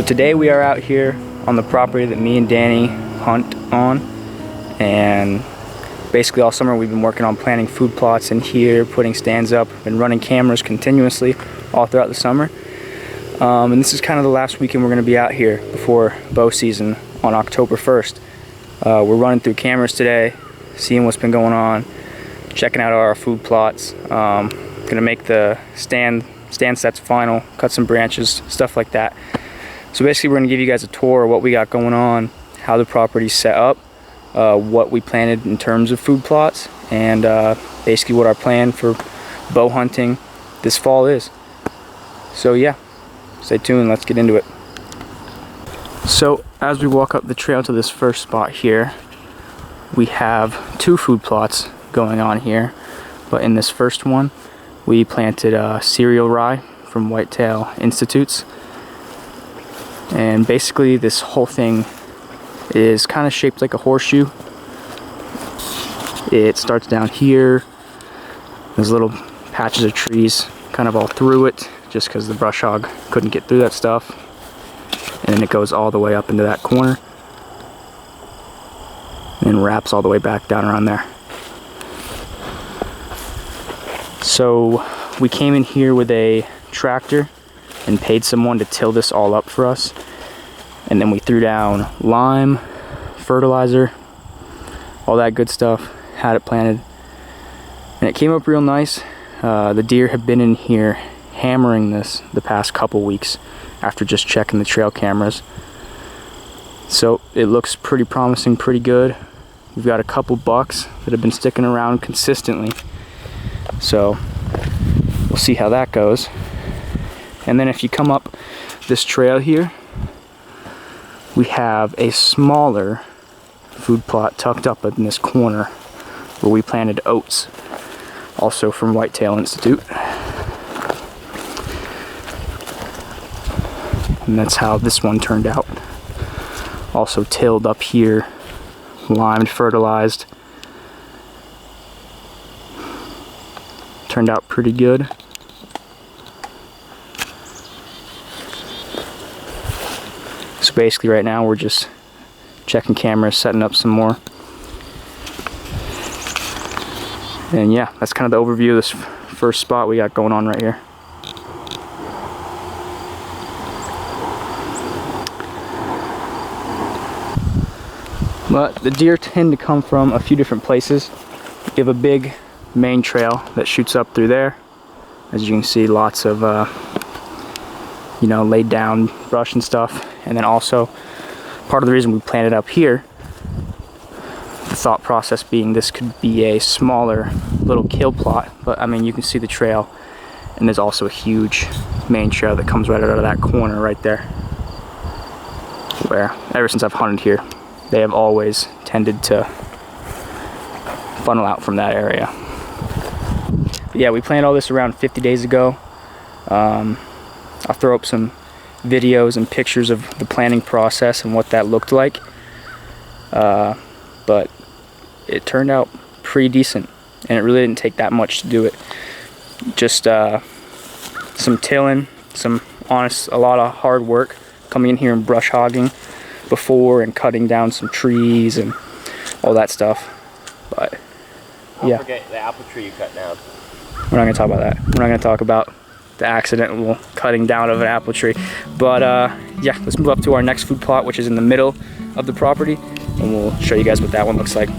today we are out here on the property that me and Danny hunt on, and basically all summer we've been working on planting food plots in here, putting stands up, been running cameras continuously all throughout the summer. And this is kind of the last weekend we're going to be out here before bow season on October 1st. We're running through cameras today, seeing what's been going on, checking out our food plots. Gonna make the stand sets final, cut some branches, stuff like that. So basically we're gonna give you guys a tour of what we got going on, how the property's set up, what we planted in terms of food plots, and basically what our plan for bow hunting this fall is. So yeah, stay tuned, let's get into it. So as we walk up the trail to this first spot here, we have two food plots going on here, but in this first one we planted cereal rye from Whitetail Institutes, and basically this whole thing is kind of shaped like a horseshoe. It starts down here, there's little patches of trees kind of all through it just because the brush hog couldn't get through that stuff, and then it goes all the way up into that corner and wraps all the way back down around there. So we came in here with a tractor and paid someone to till this all up for us, and then we threw down lime, fertilizer, all that good stuff, had it planted, and it came up real nice. The deer have been in here hammering this the past couple weeks after just checking the trail cameras, so it looks pretty promising, pretty good. We've got a couple bucks that have been sticking around consistently, so we'll see how that goes. And then if you come up this trail here, we have a smaller food plot tucked up in this corner where we planted oats, also from Whitetail Institute. And that's how this one turned out. Also tilled up here, limed, fertilized. Turned out pretty good. So basically right now we're just checking cameras, setting up some more. And yeah, that's kind of the overview of this first spot we got going on right here. But the deer tend to come from a few different places. We have a big main trail that shoots up through there. As you can see, lots of laid down brush and stuff. And then also part of the reason we planted up here, the thought process being this could be a smaller little kill plot, but I mean you can see the trail, and there's also a huge main trail that comes right out of that corner right there, where ever since I've hunted here they have always tended to funnel out from that area. But yeah, we planted all this around 50 days ago. I'll throw up some videos and pictures of the planting process and what that looked like. But it turned out pretty decent, and it really didn't take that much to do it. Just some tilling, a lot of hard work coming in here and brush hogging before and cutting down some trees and all that stuff. But yeah. Don't forget the apple tree you cut down. We're not going to talk about that. We're not going to talk about the accidental cutting down of an apple tree. But yeah, let's move up to our next food plot, which is in the middle of the property, and we'll show you guys what that one looks like.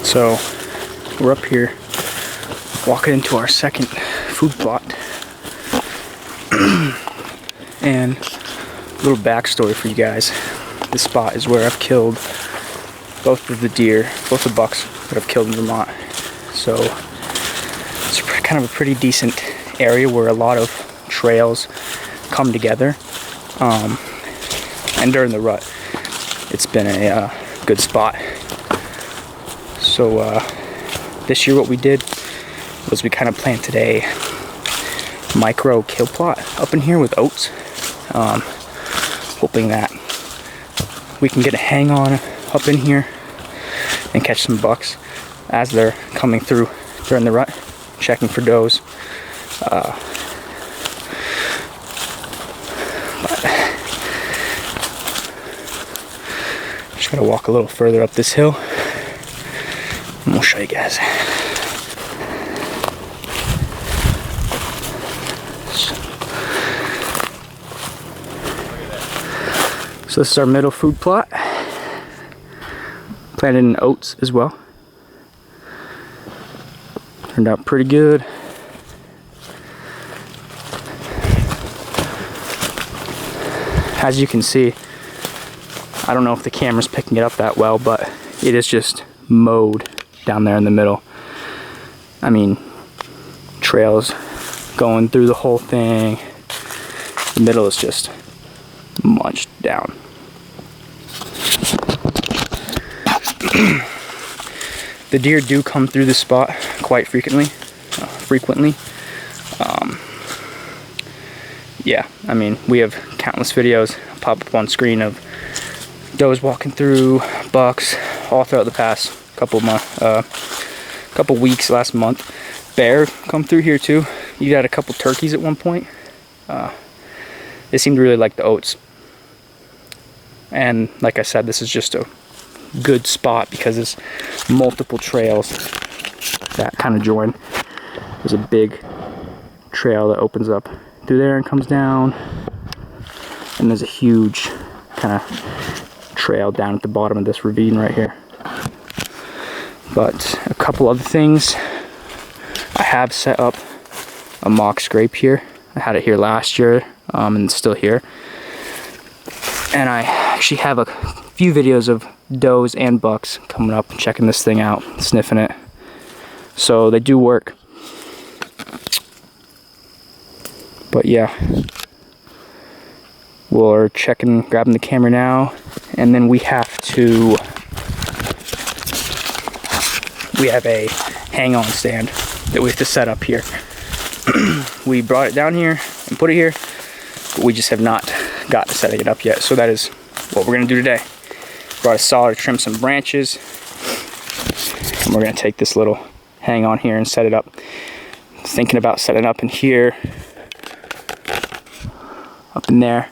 So we're up here walking into our second food plot. And a little backstory for you guys. This spot is where I've killed both of the deer, both the bucks that I've killed in Vermont. So it's kind of a pretty decent area where a lot of trails come together. And during the rut, it's been a good spot. So this year what we did was we kind of planted a micro kill plot up in here with oats, hoping that we can get a hang on up in here and catch some bucks as they're coming through during the rut, checking for does. Just gotta walk a little further up this hill and we'll show you guys. So this is our middle food plot. Planted in oats as well. Turned out pretty good. As you can see, I don't know if the camera's picking it up that well, but it is just mowed down there in the middle. I mean, trails going through the whole thing. The middle is just munched down. The deer do come through this spot quite frequently. Yeah, I mean, we have countless videos pop up on screen of does walking through, bucks, all throughout the past couple weeks, last month. Bear come through here too. You got a couple turkeys at one point. They seem to really like the oats. And like I said, this is just a good spot because there's multiple trails that kind of join. There's a big trail that opens up through there and comes down, and there's a huge kind of trail down at the bottom of this ravine right here. But a couple other things, I have set up a mock scrape here. I had it here last year, and it's still here. And I actually have a few videos of does and bucks coming up and checking this thing out, sniffing it. So they do work. But yeah, we're grabbing the camera now, and then we have a hang-on stand that we have to set up here. We brought it down here and put it here, but we just have not got to setting it up yet. So that is what we're gonna do today. Brought a saw to trim some branches, and we're gonna take this little hang on here and set it up. Thinking about setting it up in here, up in there.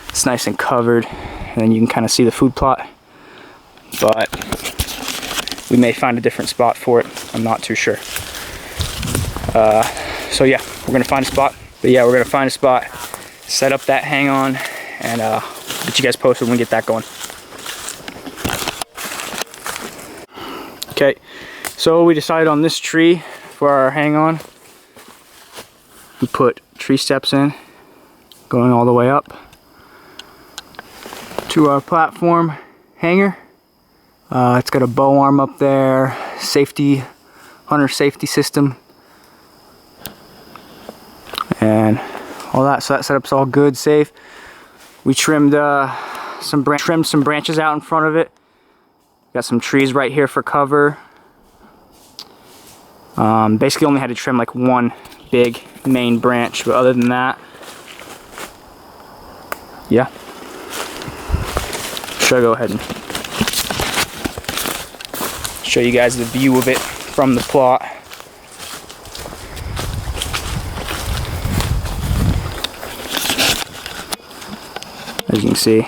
It's nice and covered, and then you can kind of see the food plot. But we may find a different spot for it. I'm not too sure. So yeah, we're gonna find a spot. But yeah, we're gonna find a spot, set up that hang on, and get you guys posted when we get that going. Okay, so we decided on this tree for our hang on. We put tree steps in, going all the way up to our platform hanger. It's got a bow arm up there, hunter safety system, and all that. So that setup's all good, safe. We trimmed some branches out in front of it. Got some trees right here for cover. Basically only had to trim like one big main branch, but other than that, yeah. Should I go ahead and show you guys the view of it from the plot. As you can see,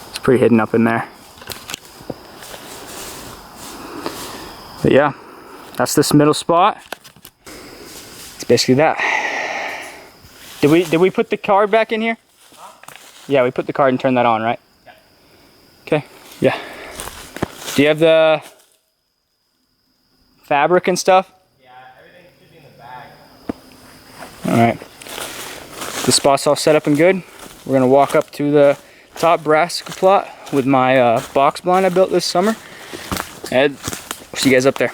it's pretty hidden up in there. But yeah, that's this middle spot. It's basically that. Did we put the card back in here? Huh? Yeah, we put the card and turned that on, right? Yeah. Okay. Yeah. Do you have the fabric and stuff? Yeah, everything should be in the bag. Alright. The spot's all set up and good. We're gonna walk up to the top brassica plot, with my box blind I built this summer. And we'll see you guys up there.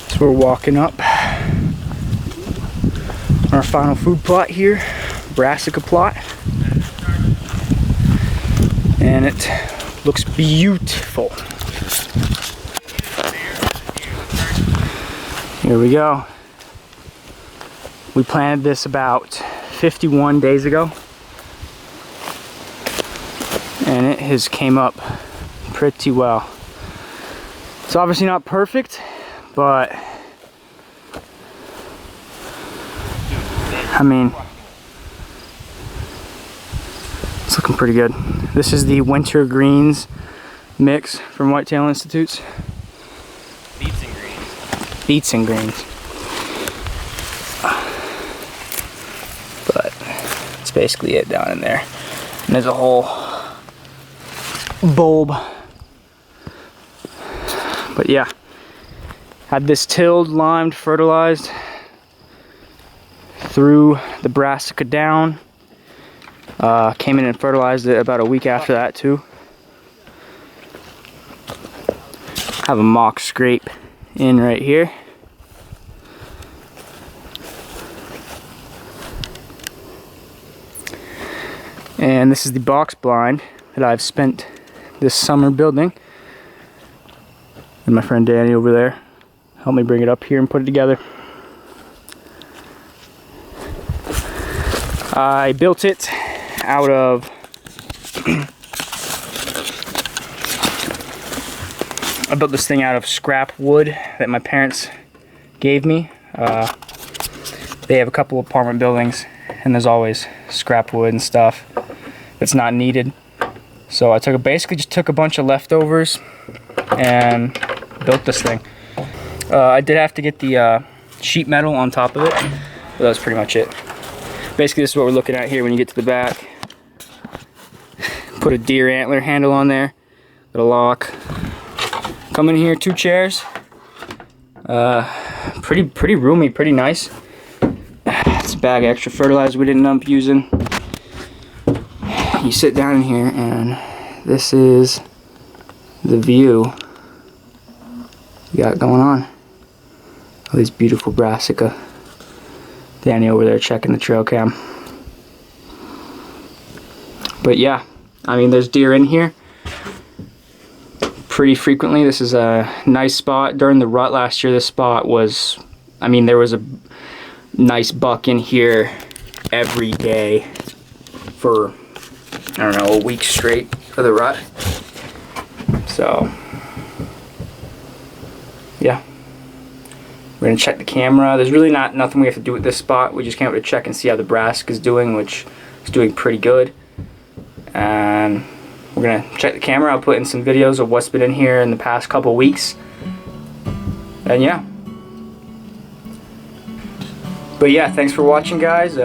So we're walking up our final food plot here, brassica plot. And it looks beautiful. Here we go. We planted this about 51 days ago. And it has came up pretty well. It's obviously not perfect, but I mean, it's looking pretty good. This is the winter greens mix from Whitetail Institutes. Beets and greens. Beets and greens. But it's basically it down in there. And there's a whole bulb. But yeah, had this tilled, limed, fertilized, threw the brassica down. Came in and fertilized it about a week after that too. Have a mock scrape in right here. And this is the box blind that I've spent this summer building. And my friend Danny over there helped me bring it up here and put it together. I built it out of I built this thing out of scrap wood that my parents gave me. They have a couple of apartment buildings and there's always scrap wood and stuff that's not needed. So I basically just took a bunch of leftovers and built this thing. I did have to get the sheet metal on top of it, but that's pretty much it. Basically, this is what we're looking at here when you get to the back. Put a deer antler handle on there, little lock. Come in here, 2 chairs. Pretty roomy, pretty nice. It's a bag of extra fertilizer we didn't end up using. You sit down in here and this is the view you got going on. All these beautiful brassica. Danny over there checking the trail cam. But yeah, I mean, there's deer in here pretty frequently. This is a nice spot. During the rut last year, this spot was, I mean, there was a nice buck in here every day for, I don't know, a week straight for the rut. So yeah, we're gonna check the camera. There's really nothing we have to do at this spot. We just came up to check and see how the brassica is doing, which is doing pretty good. And we're gonna check the camera. I'll put in some videos of what's been in here in the past couple weeks. And yeah. But yeah, thanks for watching, guys.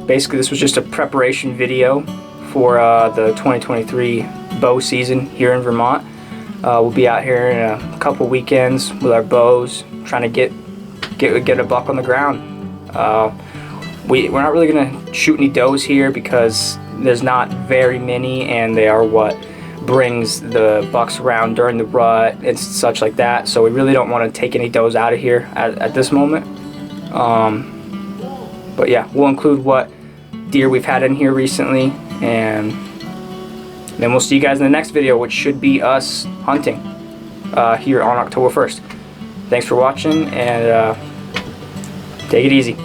Basically, this was just a preparation video for the 2023 bow season here in Vermont. We'll be out here in a couple weekends with our bows, trying to get a buck on the ground. We're not really gonna shoot any does here because there's not very many, and they are what brings the bucks around during the rut and such like that. So we really don't want to take any does out of here at this moment. But yeah, we'll include what deer we've had in here recently, and then we'll see you guys in the next video, which should be us hunting here on October 1st. Thanks for watching, and take it easy.